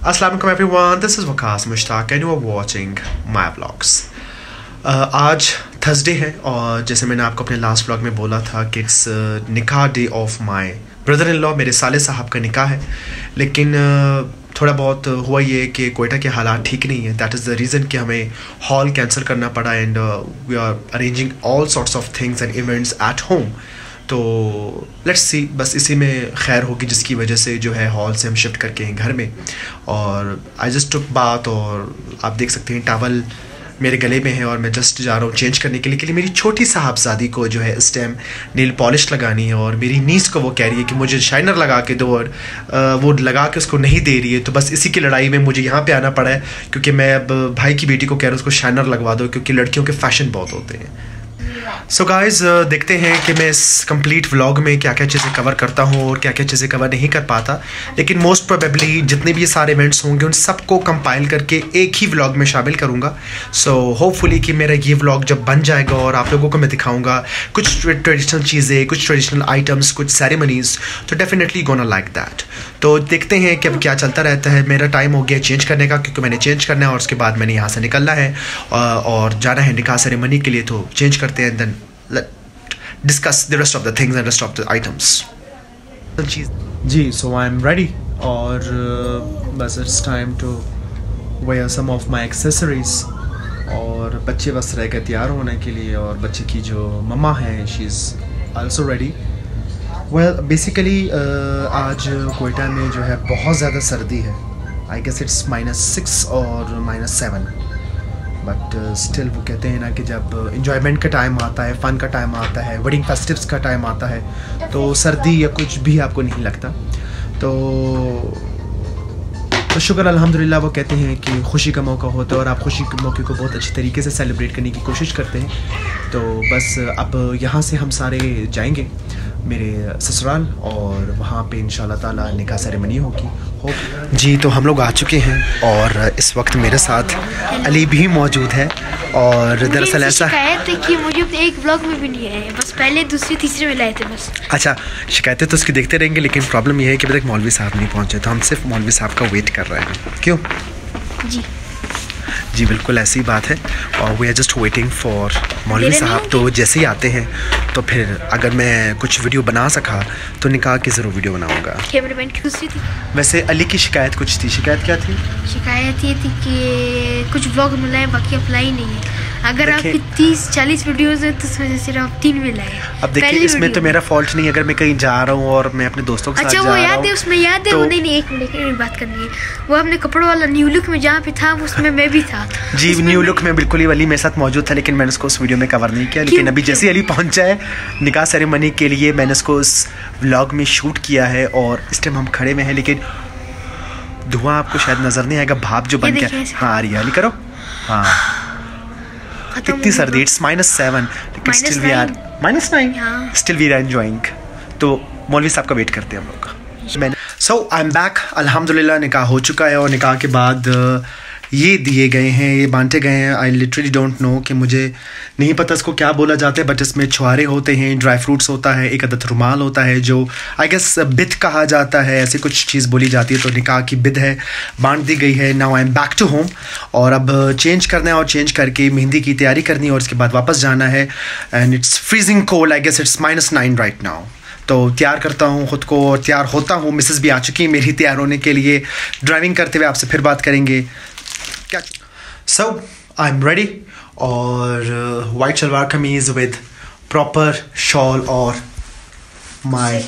Assalamualaikum everyone, this is Waqas Mushtaq and you are watching my vlogs. आज Thursday है और जैसे मैंने आपको अपने लास्ट व्लॉग में बोला था कि इट्स निकाह day of my brother in law, मेरे साले साहब का निकाह है। लेकिन थोड़ा बहुत हुआ ये कि कोयटा के हालात ठीक नहीं है। दैट इज़ द रीज़न कि हमें हॉल कैंसिल करना पड़ा and we are arranging all sorts of things and events at home. तो लेट्स सी, बस इसी में खैर होगी जिसकी वजह से जो है हॉल से हम शिफ्ट करके हैं घर में। और आई जस्ट टुक बात और आप देख सकते हैं टावल मेरे गले में है और मैं जस्ट जा रहा हूँ चेंज करने के लिए मेरी छोटी साहबजादी को जो है इस टाइम नील पॉलिश लगानी है और मेरी नीस को वो कह रही है कि मुझे शाइनर लगा के दो और वो लगा के उसको नहीं दे रही है। तो बस इसी की लड़ाई में मुझे यहाँ पे आना पड़ा है क्योंकि मैं अब भाई की बेटी को कह रहा हूँ उसको शाइनर लगवा दो क्योंकि लड़कियों के फैशन बहुत होते हैं। सो गाइज़ देखते हैं कि मैं इस कंप्लीट व्लॉग में क्या क्या चीज़ें कवर करता हूँ और क्या क्या चीज़ें कवर नहीं कर पाता। लेकिन मोस्ट प्रोबेबली जितने भी ये सारे इवेंट्स होंगे उन सबको कंपाइल करके एक ही व्लॉग में शामिल करूँगा। सो होपफुली कि मेरा ये व्लॉग जब बन जाएगा और आप लोगों को मैं दिखाऊँगा कुछ ट्रेडिशनल चीज़ें, कुछ ट्रेडिशनल आइटम्स, कुछ सेरेमनीज़, तो डेफिनेटली गोना लाइक दैट। तो देखते हैं कि अब क्या चलता रहता है। मेरा टाइम हो गया चेंज करने का क्योंकि मैंने चेंज करना है और उसके बाद मैंने यहाँ से निकलना है और जाना है निकाह सेरेमनी के लिए। तो चेंज करते हैं then let's discuss the rest of the things and rest of the items. जी, so I'm ready और बस it's time to wear some of my accessories और बच्चे बस रह गए तैयार होने के लिए और बच्चे की जो मम्मा है she is also ready. Well basically आज कोयटा में जो है बहुत ज़्यादा सर्दी है। I guess it's -6 और -7 बट स्टिल वो कहते हैं ना कि जब इंजॉयमेंट का टाइम आता है, फ़न का टाइम आता है, वेडिंग फेस्टिव्स का टाइम आता है तो सर्दी या कुछ भी आपको नहीं लगता। तो शुक्र अल्हम्दुलिल्लाह वो कहते हैं कि खुशी का मौका होता है और आप खुशी के मौके को बहुत अच्छी तरीके से सेलिब्रेट करने की कोशिश करते हैं। तो बस अब यहाँ से हम सारे जाएंगे मेरे ससुराल और वहाँ पे इंशाल्लाह ताला निकाह सेरेमनी होगी। जी, तो हम लोग आ चुके हैं और इस वक्त मेरे साथ अली भी मौजूद है और दरअसल ऐसा शिकायत है कि मुझे अपने एक ब्लॉग में भी नहीं आए, बस पहले दूसरे तीसरे में लाए थे बस। अच्छा, शिकायतें तो उसकी देखते रहेंगे लेकिन प्रॉब्लम यह है कि अभी तक मौलवी साहब नहीं पहुँचे तो हम सिर्फ मौलवी साहब का वेट कर रहे हैं। क्यों? जी बिल्कुल ऐसी बात है और we are just waiting for मौलवी साहब। तो जैसे ही आते हैं तो फिर अगर मैं कुछ वीडियो बना सका तो निकाह की ज़रूर वीडियो बनाऊंगा। कैमरामैन की दूसरी थी। वैसे अली की शिकायत कुछ थी। शिकायत क्या थी? शिकायत ये थी कि कुछ ब्लॉग मिलाए बाकी अप्लाई नहीं है। अगर आपकी 30-40 वीडियोस हैं तो उसमें से सिर्फ 3 मिलाए। अब देखिए इसमें तो मेरा फॉल्ट नहीं, अगर मैं कहीं जा रहा हूँ और मैं अपने दोस्तों के साथ जा रहा हूँ। अच्छा, वो याद है, उसमें याद है तो... नहीं एक मिनट बात करनी है। वो हमने कपड़ों वाला न्यू लुक में जहाँ पे था उसमें मैं भी था। जी, न्यू लुक में बिल्कुल ही अली मेरे साथ मौजूद था लेकिन मैंने उसको उस वीडियो में कवर नहीं किया। लेकिन अभी जैसे अली पहुँचा है निकाह सेरेमनी के लिए मैंने उसको उस व्लॉग में शूट किया है और इस टाइम हम खड़े में हैं लेकिन धुआं आपको शायद नज़र नहीं आएगा, भाप जो बन गया। हाँ आ रही है, अली करो। हाँ कितनी सर्दी, इट्स -7 लेकिन still we are -9 still we are enjoying. तो मौलवी साहब का वेट करते हैं हम लोग। सो आई एम बैक, अल्हम्दुलिल्लाह निकाह हो चुका है और निकाह के बाद ये दिए गए हैं, ये बांटे गए हैं। आई लिटरली डोंट नो कि मुझे नहीं पता इसको क्या बोला जाता है बट इसमें छुआरे होते हैं, ड्राई फ्रूट्स होता है, एक अदद रुमाल होता है जो आई गेस बिद कहा जाता है, ऐसी कुछ चीज़ बोली जाती है। तो निकाह की बिद है, बांट दी गई है। Now I am back to home और अब चेंज करना है और चेंज करके मेहंदी की तैयारी करनी है और उसके बाद वापस जाना है and it's freezing cold. I guess it's -9 right now. तो तैयार करता हूँ ख़ुद को और तैयार होता हूँ। मिसेस भी आ चुकी है मेरी तैयार होने के लिए। ड्राइविंग करते हुए आपसे फिर बात करेंगे। So I'm ready और white salwar kameez with proper shawl और माय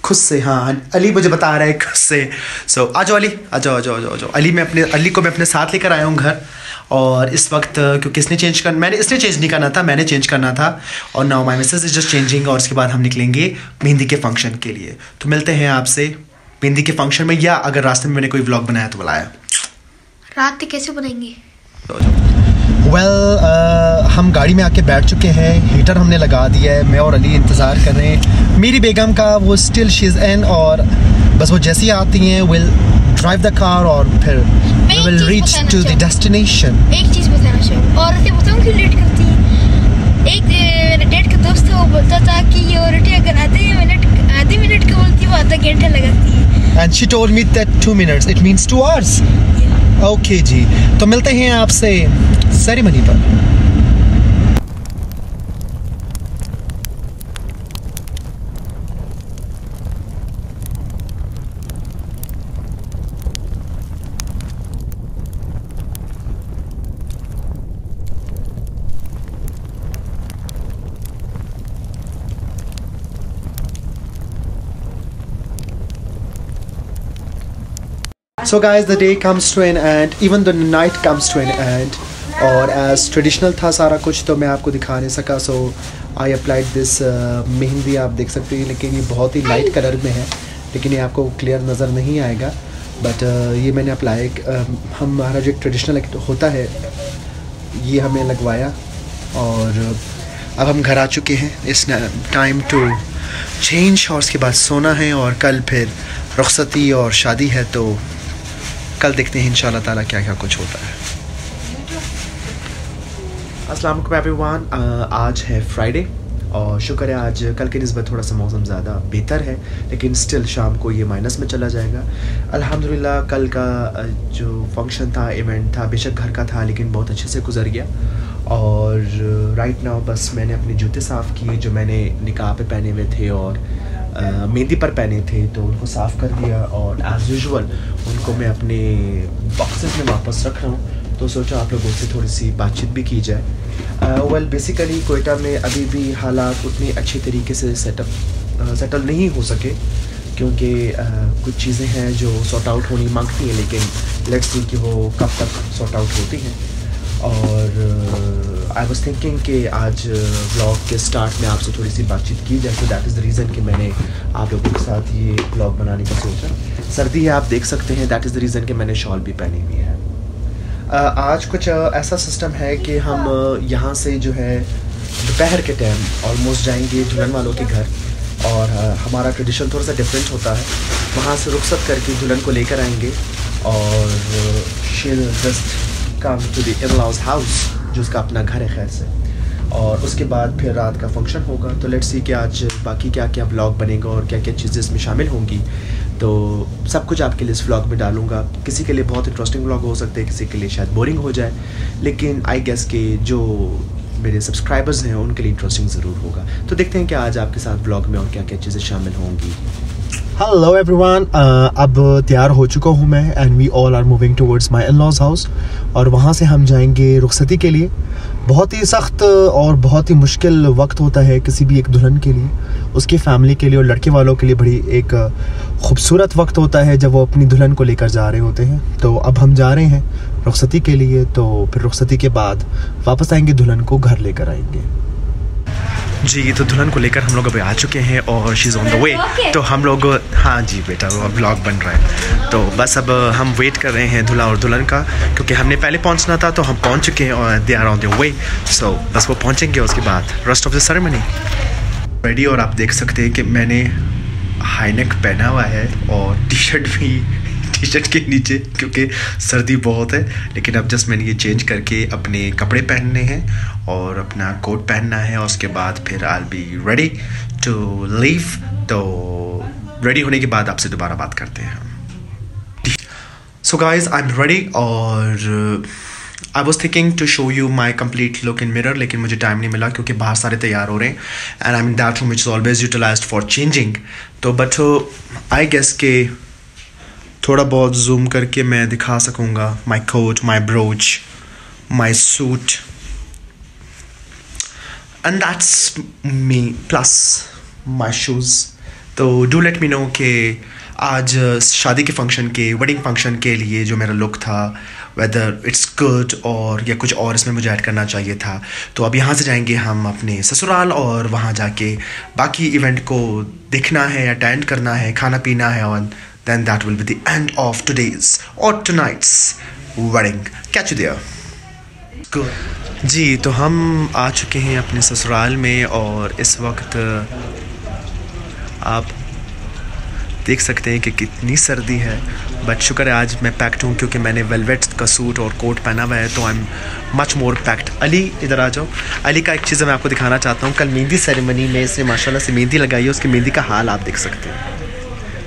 खुद से। हाँ अली मुझे बता रहा है खुद से। सो आ जाओ अली, आ जाओ। अली को मैं अपने साथ लेकर आया हूँ घर और इस वक्त क्योंकि इसने चेंज नहीं करना था, मैंने चेंज करना था और now my Mrs is just changing और उसके बाद हम निकलेंगे मेहंदी के फंक्शन के लिए। तो मिलते हैं आपसे मेहंदी के फंक्शन में, या अगर रास्ते में मैंने कोई व्लॉग बनाया तो बुलाया। रात कैसे बनाएंगे? हम गाड़ी में आके बैठ चुके हैं, हीटर हमने लगा दिया है, मैं और अली इंतज़ार कर रहे हैं मेरी बेगम का। वो स्टिल शी इज़ इन और बस वो जैसे ही आती हैं विल ड्राइव द कार और फिर we will reach to the destination. एक चीज़ बताना चाहिए, औरतें बताऊँ क्यों लेट करती हैं। एक मेरा डेट का दोस्त था, वो बोलता था कि ये औरतें अगर आधे मिनट का बोलती है वो आधा घंटा लगाती है। And she told me that 2 minutes. It means 2 hours. Okay जी, तो मिलते हैं आपसे सेरेमनी पर। So guys, the day comes to an end, even the night comes to an end. और as traditional था सारा कुछ, तो मैं आपको दिखा नहीं सका. So I applied this mehndi, आप देख सकते हैं, लेकिन ये बहुत ही लाइट कलर में है, लेकिन ये आपको क्लियर नज़र नहीं आएगा. बट ये मैंने अप्लाई, हमारा जो ट्रेडिशनल होता है ये हमें लगवाया. और अब हम घर आ चुके हैं. इट्स टाइम टू चेंज, और उसके बाद सोना है, और कल फिर रुखसती और शादी है. तो कल देखते हैं इंशाल्लाह ताला क्या क्या कुछ होता है. अस्सलाम वालेकुम एवरीवन. आज है फ्राइडे, और शुक्र है आज कल की निस्बत थोड़ा सा मौसम ज़्यादा बेहतर है, लेकिन स्टिल शाम को ये माइनस में चला जाएगा. अल्हम्दुलिल्लाह कल का जो फंक्शन था, इवेंट था, बेशक घर का था, लेकिन बहुत अच्छे से गुजर गया. और राइट नाउ बस मैंने अपने जूते साफ़ किए जो मैंने निकाह पे पहने हुए थे और मेहंदी पर पहने थे, तो उनको साफ़ कर दिया. और एज़ यूजुअल उनको मैं अपने बॉक्सेस में वापस रख रहा हूँ. तो सोचा आप लोगों से थोड़ी सी बातचीत भी की जाए. वेल बेसिकली कोयटा में अभी भी हालात उतनी अच्छी तरीके से सेटल नहीं हो सके, क्योंकि कुछ चीज़ें हैं जो सॉर्ट आउट होनी मांगती हैं, लेकिन लेट्स सी कि वो कब तक सॉर्ट आउट होती हैं. और आई वाज थिंकिंग कि आज व्लॉग के स्टार्ट में आपसे थोड़ी सी बातचीत की जाए. तो दैट इज़ द रीज़न कि मैंने आप लोगों के साथ ये व्लॉग बनाने का सोचा. सर्दी है, आप देख सकते हैं. दैट इज़ द रीज़न कि मैंने शॉल भी पहनी हुई है. आज कुछ ऐसा सिस्टम है कि हम यहाँ से जो है दोपहर के टाइम ऑलमोस्ट जाएंगे दुल्हन वालों के घर. और हमारा ट्रेडिशन थोड़ा सा डिफरेंट होता है. वहाँ से रुखसत करके दुल्हन को लेकर आएंगे, और Sheel just come to the in-laws house, जो उसका अपना घर है खैर से. और उसके बाद फिर रात का फंक्शन होगा. तो लेट्स सी कि आज बाकी क्या क्या व्लॉग बनेगा और क्या क्या चीज़ें इसमें शामिल होंगी. तो सब कुछ आपके लिए इस व्लॉग में डालूंगा. किसी के लिए बहुत इंटरेस्टिंग व्लॉग हो सकते हैं, किसी के लिए शायद बोरिंग हो जाए, लेकिन आई गेस कि जो मेरे सब्सक्राइबर्स हैं उनके लिए इंटरेस्टिंग ज़रूर होगा. तो देखते हैं कि आज आपके साथ व्लॉग में और क्या क्या चीज़ें शामिल होंगी. हेलो एवरीवन, अब तैयार हो चुका हूँ मैं, and we all are moving towards my in-laws house. और वहाँ से हम जाएंगे रुखसती के लिए. बहुत ही सख्त और बहुत ही मुश्किल वक्त होता है किसी भी एक दुल्हन के लिए, उसकी फैमिली के लिए और लड़के वालों के लिए बड़ी एक खूबसूरत वक्त होता है जब वो अपनी दुल्हन को लेकर जा रहे होते हैं. तो अब हम जा रहे हैं रुखसती के लिए. तो फिर रुखसती के बाद वापस आएंगे, दुल्हन को घर लेकर आएंगे. जी, तो दुल्हन को लेकर हम लोग अभी आ चुके हैं और शी इज़ ऑन द वे. तो हम लोग, हाँ जी बेटा, वो ब्लॉग बन रहा है. तो बस अब हम वेट कर रहे हैं दूल्हा और दुल्हन का, क्योंकि हमने पहले पहुंचना था, तो हम पहुंच चुके हैं और they are on the way. So बस वो पहुंचेंगे, उसके बाद rest of the ceremony ready. और आप देख सकते हैं कि मैंने हाई नेक पहना हुआ है और टी शर्ट के नीचे, क्योंकि सर्दी बहुत है. लेकिन अब जस्ट मैंने ये चेंज करके अपने कपड़े पहनने हैं और अपना कोट पहनना है, और उसके बाद फिर I will be ready to leave. तो रेडी होने के बाद आपसे दोबारा बात करते हैं. So guys, I am ready, और I was thinking to show you my complete look in mirror, लेकिन मुझे टाइम नहीं मिला क्योंकि बाहर सारे तैयार हो रहे हैं, and I mean that room is always utilized for changing. तो बट आई गेस के थोड़ा बहुत जूम करके मैं दिखा सकूँगा my coat, my brooch, my suit, and that's me, plus my shoes. तो डू लेट मी नो कि आज शादी के फंक्शन के, वेडिंग फंक्शन के लिए जो मेरा लुक था, वेदर इट्स गुड और या कुछ और इसमें मुझे ऐड करना चाहिए था. तो अब यहाँ से जाएंगे हम अपने ससुराल, और वहाँ जाके बाकी इवेंट को देखना है, अटेंड करना है, खाना पीना है, और then that will be the end of today's or tonight's wedding. Catch you there. Good. जी, तो हम आ चुके हैं अपने ससुराल में, और इस वक्त आप देख सकते हैं कि कितनी सर्दी है. बट शुक्र है आज मैं पैक्ड हूँ, क्योंकि मैंने वेलवेट का सूट और कोट पहना हुआ है, तो I am much more packed. Ali इधर आ जाओ. अली का एक चीज़ मैं आपको दिखाना चाहता हूँ. कल मेहंदी सेरेमनी में इसने माशाल्लाह से मेहंदी लगाई है, उसकी मेहंदी का हाल आप देख सकते हैं.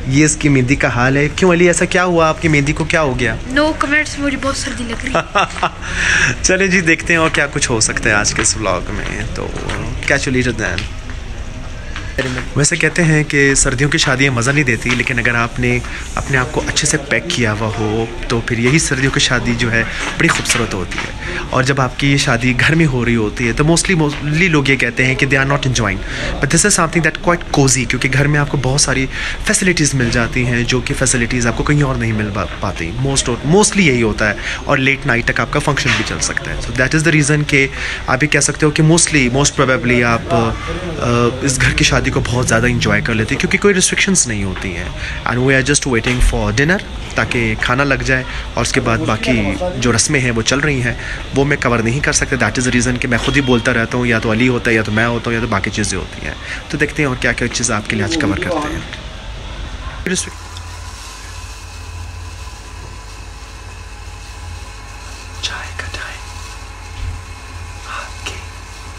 ये इसकी मेहंदी का हाल है। क्यों अली, ऐसा क्या हुआ, आपकी मेहंदी को क्या हो गया? नो कमेंट्स, मुझे बहुत सर्दी लग रही है। चलिए जी, देखते हैं और क्या कुछ हो सकता है आज के इस व्लॉग में। तो कैच यू लेटर देन। वैसे कहते हैं कि सर्दियों की शादियाँ मज़ा नहीं देती, लेकिन अगर आपने अपने आप को अच्छे से पैक किया हुआ हो तो फिर यही सर्दियों की शादी जो है बड़ी खूबसूरत होती है। और जब आपकी ये शादी घर में हो रही होती है तो मोस्टली लोग ये कहते हैं कि they are not enjoying, but this is something that quite cosy, क्योंकि घर में आपको बहुत सारी फैसिलिटीज़ मिल जाती हैं जो कि फैसिलिटीज़ आपको कहीं और नहीं मिल पाती। मोस्टली यही होता है, और लेट नाइट तक आपका फंक्शन भी चल सकता है। So that is the reason कि आप ये कह सकते हो कि मोस्ट प्रोबेबली आप इस घर की शादी को बहुत ज़्यादा इंजॉय कर लेते हैं, क्योंकि कोई रिस्ट्रिक्शंस नहीं होती हैं। And we are just waiting for dinner, ताकि खाना लग जाए, और उसके बाद बाकी जो रस्में हैं वो चल रही हैं, वो मैं कवर नहीं कर सकता। दैट इज़ द रीज़न कि मैं खुद ही बोलता रहता हूँ, या तो अली होता है, या तो मैं होता हूँ, या तो बाकी चीज़ें होती हैं। तो देखते हैं और क्या क्या चीज़ें आपके लिए आज कवर करते हैं। चाय का टाइम, आपके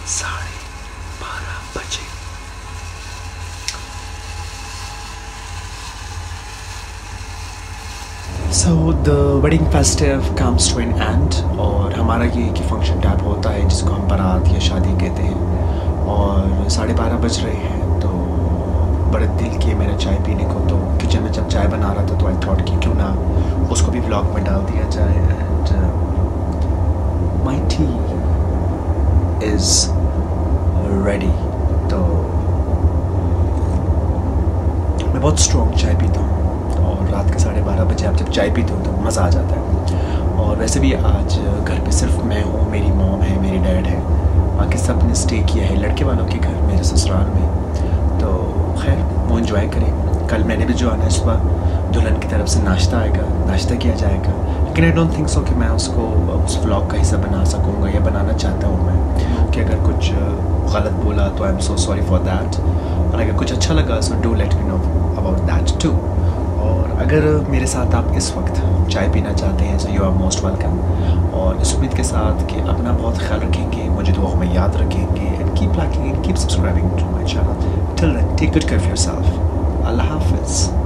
12:30 बजे। So the wedding festive comes to an end, और हमारा ये कि फंक्शन टाइप होता है जिसको हम बारात या शादी कहते हैं, और 12:30 बज रहे हैं। तो बड़े दिल किए मेरा चाय पीने को, तो किचन में जब चाय बना रहा था तो आई थॉट कि क्यों ना उसको भी व्लॉग में डाल दिया जाए। And my T is ready. तो मैं बहुत स्ट्रॉन्ग चाय पीता हूँ, और रात के 12:30 बजे आप जब चाय पीते हो तो मज़ा आ जाता है। और वैसे भी आज घर पे सिर्फ मैं हूँ, मेरी मॉम है, मेरी डैड है, बाकी सब ने स्टे किया है लड़के वालों के घर मेरे ससुराल में। तो खैर वो एंजॉय करें। कल मैंने भी जो आना है, सुबह दुल्हन की तरफ से नाश्ता आएगा, नाश्ता किया जाएगा, लेकिन आई डोंट थिंक सो कि मैं उसको उस व्लॉग का हिस्सा बना सकूँगा, या बनाना चाहता हूँ मैं, कि अगर कुछ गलत बोला तो I am so sorry for that, और अगर कुछ अच्छा लगा so do let me know about that too. और अगर मेरे साथ आप इस वक्त चाय पीना चाहते हैं तो यू आर मोस्ट वेलकम, और इस उम्मीद के साथ कि अपना बहुत ख्याल रखेंगे, मुझे दुआओं में याद रखेंगे, and keep liking and keep subscribing to my channel. Till then take good care of yourself. अल्लाह हाफिज़।